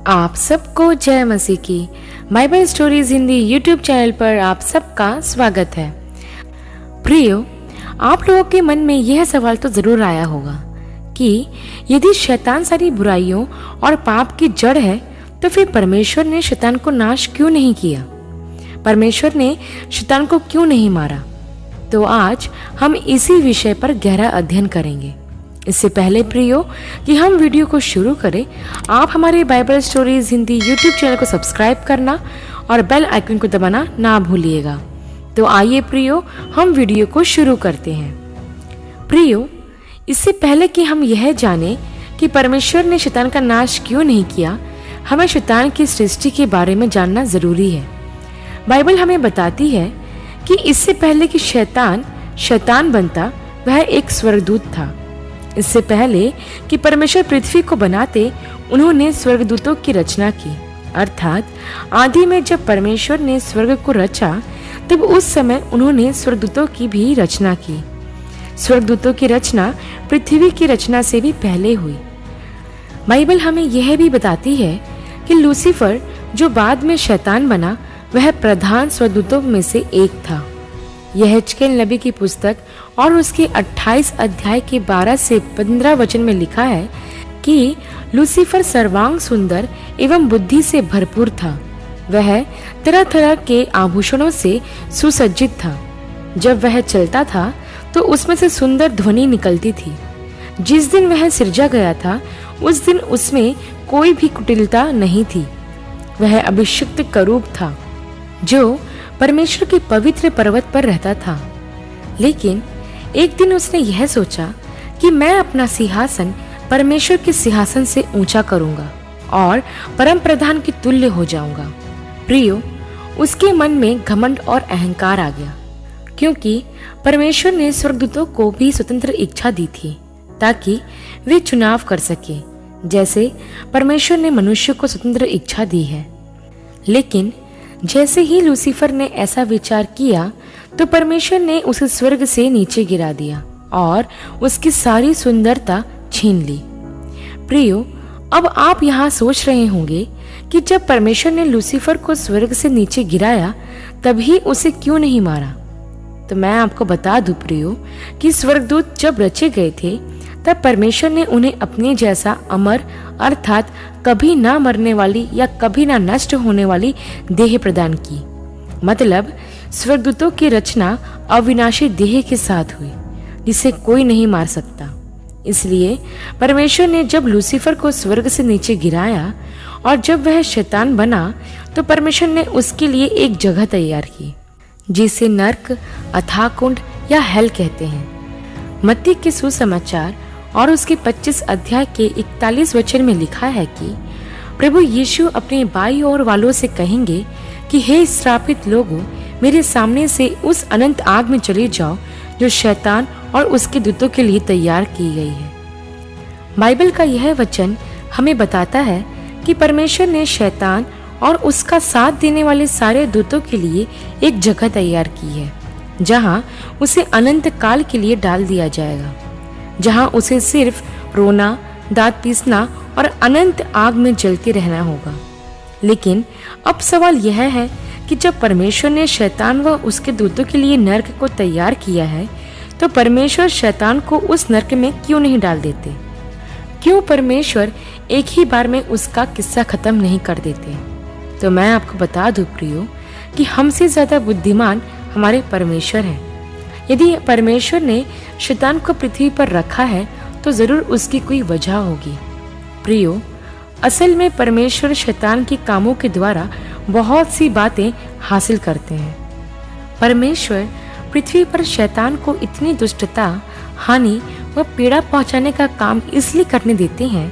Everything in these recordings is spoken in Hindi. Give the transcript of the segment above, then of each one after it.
आप सबको जय मसीह की Bible stories Hindi YouTube channel पर आप सबका स्वागत है। प्रियो, आप लोगों के मन में यह सवाल तो जरूर आया होगा कि यदि शैतान सारी बुराइयों और पाप की जड़ है तो फिर परमेश्वर ने शैतान को नाश क्यों नहीं किया, परमेश्वर ने शैतान को क्यों नहीं मारा। तो आज हम इसी विषय पर गहरा अध्ययन करेंगे। इससे पहले प्रियो कि हम वीडियो को शुरू करें, आप हमारे Bible stories Hindi YouTube channel को सब्सक्राइब करना और बेल आइकन को दबाना ना भूलिएगा। तो आइए प्रियो, हम वीडियो को शुरू करते हैं। प्रियो, इससे पहले कि हम यह जानें कि परमेश्वर ने शैतान का नाश क्यों नहीं किया, हमें शैतान की सृष्टि के बारे में जानना जरूरी है। बाइबल हमें बताती है कि इससे पहले कि शैतान बनता, वह एक स्वर्गदूत था। इससे पहले कि परमेश्वर पृथ्वी को बनाते, उन्होंने स्वर्गदूतों की रचना की। अर्थात आदि में जब परमेश्वर ने स्वर्ग को रचा, तब उस समय उन्होंने स्वर्गदूतों की भी रचना की। स्वर्गदूतों की रचना पृथ्वी की रचना से भी पहले हुई। बाइबल हमें यह भी बताती है कि लूसीफर, जो बाद में शैतान बना, वह प्रधान स्वर्गदूतों में से एक था। यह यहेजकेल नबी की पुस्तक और उसके 28 अध्याय के 12 से 15 वचन में लिखा है कि लूसीफर सर्वांग सुंदर एवं बुद्धि से भरपूर था। वह तरह तरह के आभूषणों से सुसज्जित था। जब वह चलता था तो उसमें से सुंदर ध्वनि निकलती थी। जिस दिन वह सिरजा गया था, उस दिन उसमें कोई भी कुटिलता नहीं थी। वह अभिषिक्त करूब था जो परमेश्वर के पवित्र पर्वत पर रहता था। लेकिन एक दिन उसने यह सोचा कि मैं अपना सिंहासन परमेश्वर के सिंहासन से ऊंचा करूंगा और परम प्रधान के तुल्य हो जाऊंगा। प्रियो, उसके मन में घमंड और अहंकार आ गया, क्योंकि परमेश्वर ने स्वर्गदूतों को भी स्वतंत्र इच्छा दी थी ताकि वे चुनाव कर सके, जैसे परमेश्वर ने मनुष्य को स्वतंत्र इच्छा दी है। लेकिन जैसे ही लूसीफर ने ऐसा विचार किया तो परमेश्वर ने उसे स्वर्ग से नीचे गिरा दिया और उसकी सारी सुंदरता छीन ली। प्रियो, अब आप यहाँ सोच रहे होंगे कि जब परमेश्वर ने लूसीफर को स्वर्ग से नीचे गिराया, तभी उसे क्यों नहीं मारा। तो मैं आपको बता दूं प्रियो कि स्वर्गदूत जब रचे गए थे, तब परमेश्वर ने उन्हें अपने जैसा अमर अर्थात कभी ना मरने वाली या कभी ना नष्ट होने वाली देह प्रदान की। मतलब स्वर्गदूतों की रचना अविनाशी देह के साथ हुई, जिसे कोई नहीं मार सकता। इसलिए परमेश्वर ने जब लूसीफर को स्वर्ग से नीचे गिराया और जब वह शैतान बना, तो परमेश्वर ने उसके लिए एक जगह तैयार की, जिसे नर्क, अथाह कुंड या हेल कहते हैं। मत्ती के सुसमाचार और उसके 25 अध्याय के 41 वचन में लिखा है कि प्रभु यीशु अपने बाई ओर वालों से कहेंगे कि हे श्रापित लोगों, मेरे सामने से उस अनंत आग में चले जाओ जो शैतान और उसके दूतों के लिए तैयार की गई है। बाइबल का यह वचन हमें बताता है कि परमेश्वर ने शैतान और उसका साथ देने वाले सारे दूतों के लिए एक जगह तैयार की है, जहां उसे अनंत काल के लिए डाल दिया जाएगा, जहां उसे सिर्फ रोना, दांत पीसना और अनंत आग में जलते रहना होगा। लेकिन अब सवाल यह है कि जब परमेश्वर ने शैतान व उसके दूतों के लिए नर्क को तैयार किया है, तो परमेश्वर शैतान को उस नर्क में क्यों नहीं डाल देते? क्यों परमेश्वर एक ही बार में उसका किस्सा खत्म नहीं कर देते? तो मैं आपको बता दूं प्रियो कि हमसे ज्यादा बुद्धिमान हमारे परमेश्वर हैं। यदि परमेश्वर ने शैतान को पृथ्वी पर रखा है तो जरूर उसकी कोई वजह होगी। प्रियो, असल में परमेश्वर शैतान के कामों के द्वारा बहुत सी बातें हासिल करते हैं। परमेश्वर पृथ्वी पर शैतान को इतनी दुष्टता, हानि व पीड़ा पहुंचाने का काम इसलिए करने देते हैं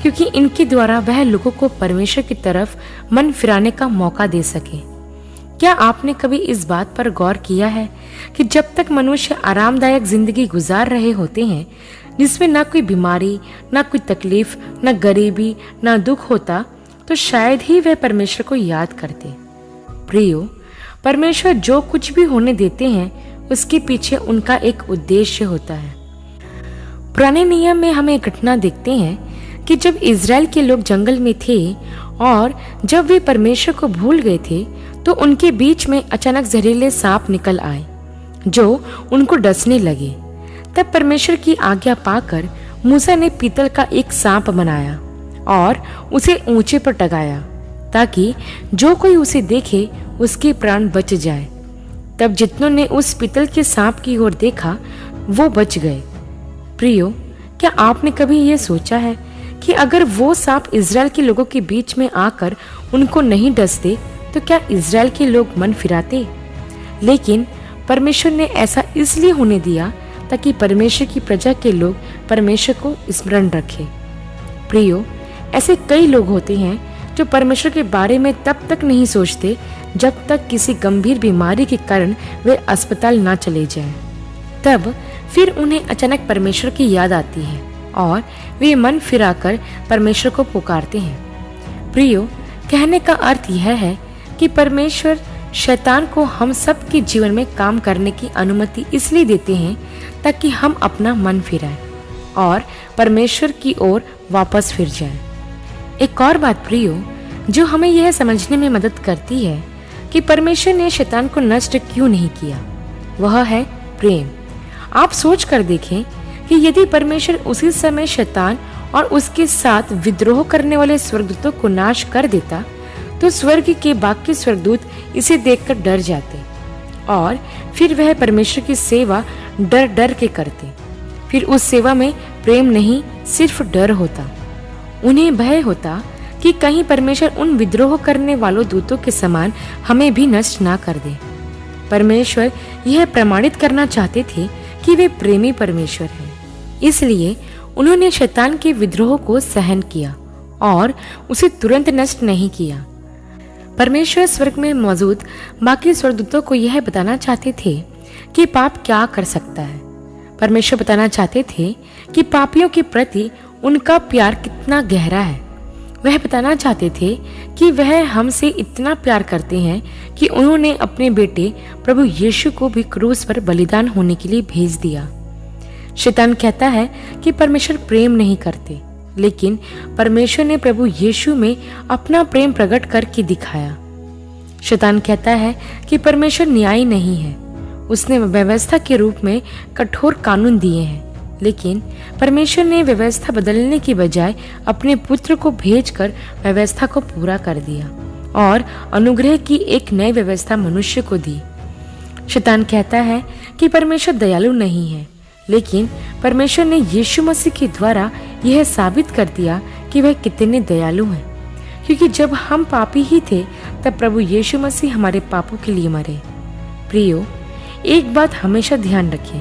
क्योंकि इनके द्वारा वह लोगों को परमेश्वर की तरफ मन फिराने का मौका दे सके। क्या आपने कभी इस बात पर गौर किया है कि जब तक मनुष्य आरामदायक जिंदगी गुजार रहे होते हैं, जिसमें ना कोई बीमारी, ना कोई तकलीफ, ना गरीबी, ना दुख होता, तो शायद ही वे परमेश्वर को याद करते। प्रियो, परमेश्वर जो कुछ भी होने देते हैं, उसके पीछे उनका एक उद्देश्य होता है। पुराने नियम में हमें घटना देखते हैं कि जब इज़राइल के लोग जंगल में थे और जब वे परमेश्वर को भूल गए थे तो उनके बीच में अचानक जहरीले सांप निकल आए जो उनको डसने लगे। तब परमेश्वर की आज्ञा पाकर मूसा ने पीतल का एक सांप बनाया और उसे ऊंचे पर टंगाया ताकि जो कोई उसे देखे उसके प्राण बच जाए। तब जितनों ने उस पीतल के सांप की ओर देखा वो बच गए। प्रियो, क्या आपने कभी ये सोचा है कि अगर वो सांप इज़राइल के लोगों के बीच में आकर उनको नहीं डसते तो क्या इज़राइल के लोग मन फिराते? लेकिन परमेश्वर ने ऐसा इसलिए होने दिया ताकि परमेश्वर की प्रजा के लोग परमेश्वर को स्मरण रखें। प्रियो, ऐसे कई लोग होते हैं जो परमेश्वर के बारे में तब तक नहीं सोचते जब तक किसी गंभीर बीमारी के कारण वे अस्पताल ना चले जाएं। तब फिर उन्हें अचानक परमेश्वर की याद आती है और वे मन फिराकर परमेश्वर को पुकारते हैं। प्रियो, कहने का अर्थ यह है कि परमेश्वर शैतान को हम सब के जीवन में काम करने की अनुमति इसलिए देते हैं ताकि हम अपना मन फिराएं और परमेश्वर की ओर वापस फिर जाएं। एक और बात प्रियो जो हमें यह समझने में मदद करती है कि परमेश्वर ने शैतान को नष्ट क्यों नहीं किया, वह है प्रेम। आप सोच कर देखें कि यदि परमेश्वर उसी समय शैतान और उसके साथ विद्रोह करने वाले स्वर्गदूतों को नाश कर देता तो स्वर्ग के बाकी स्वर्गदूत इसे देखकर डर जाते और फिर वह परमेश्वर की सेवा डर डर के करते। फिर उस सेवा में प्रेम नहीं, सिर्फ डर होता। उन्हें भय होता कि कहीं परमेश्वर उन विद्रोह करने वालों दूतों के समान हमें भी नष्ट ना कर दे। परमेश्वर यह प्रमाणित करना चाहते थे कि वे प्रेमी परमेश्वर हैं, इसलिए उन्होंने शैतान के विद्रोह को सहन किया और उसे तुरंत नष्ट नहीं किया। परमेश्वर स्वर्ग में मौजूद बाकी स्वर्गदूतों को यह बताना चाहते थे कि पाप क्या कर सकता है। परमेश्वर बताना चाहते थे कि पापियों के प्रति उनका प्यार कितना गहरा है। वह बताना चाहते थे कि वह हमसे इतना प्यार करते हैं कि उन्होंने अपने बेटे प्रभु यीशु को भी क्रूस पर बलिदान होने के लिए भेज दिया। शैतान कहता है कि परमेश्वर प्रेम नहीं करते, लेकिन परमेश्वर ने प्रभु यीशु में अपना प्रेम प्रकट करके दिखाया। शैतान कहता है कि परमेश्वर न्यायी नहीं है, उसने व्यवस्था के रूप में कठोर कानून दिए हैं, लेकिन परमेश्वर ने व्यवस्था बदलने की बजाय अपने पुत्र को भेजकर व्यवस्था को पूरा कर दिया और अनुग्रह की एक नई व्यवस्था मनुष्य को दी। शैतान कहता है कि परमेश्वर दयालु नहीं है, लेकिन परमेश्वर ने यीशु मसीह के द्वारा यह साबित कर दिया कि वह कितने दयालु हैं, क्योंकि जब हम पापी ही थे तब प्रभु यीशु मसीह हमारे पापों के लिए मरे। प्रियो, एक बात हमेशा ध्यान रखें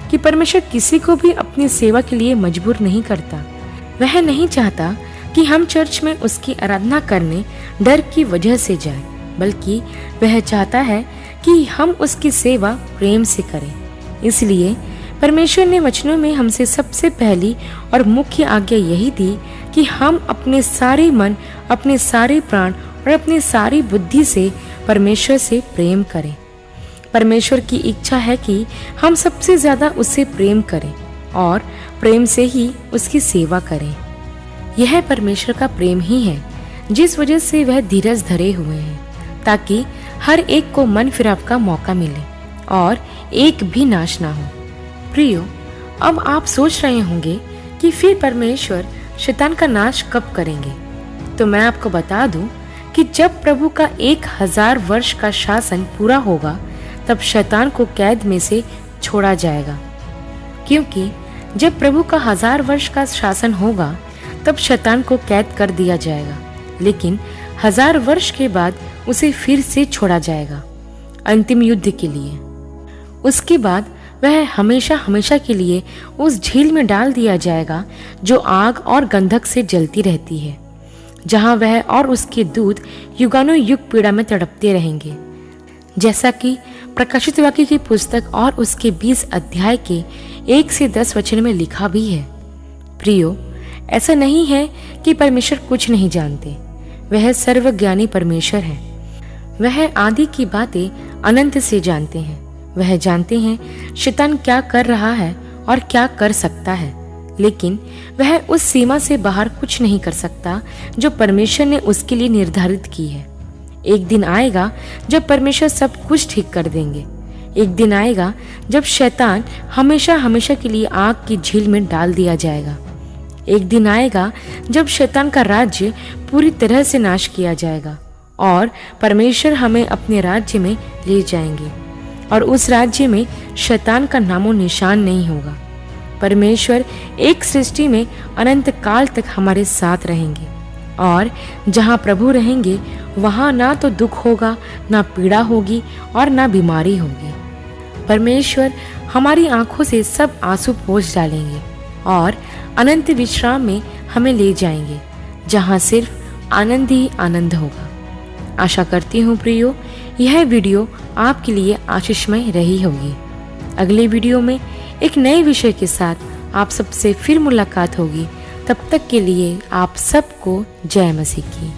कि परमेश्वर किसी को भी अपनी सेवा के लिए मजबूर नहीं करता। वह नहीं चाहता कि हम चर्च में उसकी आराधना करने डर की वजह से जाएं, बल्कि वह चाहता है कि हम उसकी सेवा प्रेम से करें। इसलिए परमेश्वर ने वचनों में हमसे सबसे पहली और मुख्य आज्ञा यही दी कि हम अपने सारे मन, अपने सारे प्राण और अपनी सारी बुद्धि से परमेश्वर से प्रेम करें। परमेश्वर की इच्छा है कि हम सबसे ज्यादा उससे प्रेम करें और प्रेम से ही उसकी सेवा करें। यह परमेश्वर का प्रेम ही है जिस वजह से वह धीरज धरे हुए हैं, ताकि हर एक को मन फिराव का मौका मिले और एक भी नाश ना हो। प्रियो, अब आप सोच रहे होंगे कि फिर परमेश्वर शैतान का नाश कब करेंगे। तो मैं आपको बता दूं कि जब प्रभु का 1000 वर्ष का शासन पूरा होगा तब शैतान को कैद में से छोड़ा जाएगा, क्योंकि जब प्रभु का 1000 वर्ष का शासन होगा तब शैतान को कैद कर दिया जाएगा, लेकिन 1000 वर्ष के बाद उसे फिर से छोड़ा जाएगा अंतिम युद्ध के लिए। उसके बाद वह हमेशा हमेशा के लिए उस झील में डाल दिया जाएगा जो आग और गंधक से जलती रहती है, जहां वह और उसके दूत युगानुयुग युग पीड़ा में तड़पते रहेंगे, जैसा कि प्रकाशित वाक्य की पुस्तक और उसके 20 अध्याय के 1 से 10 वचन में लिखा भी है। प्रियो, ऐसा नहीं है कि परमेश्वर कुछ नहीं जानते। वह सर्वज्ञानी परमेश्वर है। वह आदि की बातें अनंत से जानते हैं। वह जानते हैं शैतान क्या कर रहा है और क्या कर सकता है, लेकिन वह उस सीमा से बाहर कुछ नहीं कर सकता जो परमेश्वर ने उसके लिए निर्धारित की है। एक दिन आएगा जब परमेश्वर सब कुछ ठीक कर देंगे। एक दिन आएगा जब शैतान हमेशा हमेशा के लिए आग की झील में डाल दिया जाएगा। एक दिन आएगा जब शैतान का राज्य पूरी तरह से नाश किया जाएगा और परमेश्वर हमें अपने राज्य में ले जाएंगे और उस राज्य में शैतान का नामो निशान नहीं होगा। परमेश्वर एक सृष्टि में अनंत काल तक हमारे साथ रहेंगे और जहाँ प्रभु रहेंगे वहाँ ना तो दुख होगा, ना पीड़ा होगी और ना बीमारी होगी। परमेश्वर हमारी आंखों से सब आंसू पोंछ डालेंगे और अनंत विश्राम में हमें ले जाएंगे, जहाँ सिर्फ आनंद ही आनंद होगा। आशा करती हूँ प्रियो, यह वीडियो आपके लिए आशीषमय रही होगी। अगले वीडियो में एक नए विषय के साथ आप सबसे फिर मुलाकात होगी। तब तक के लिए आप सबको जय मसीह की।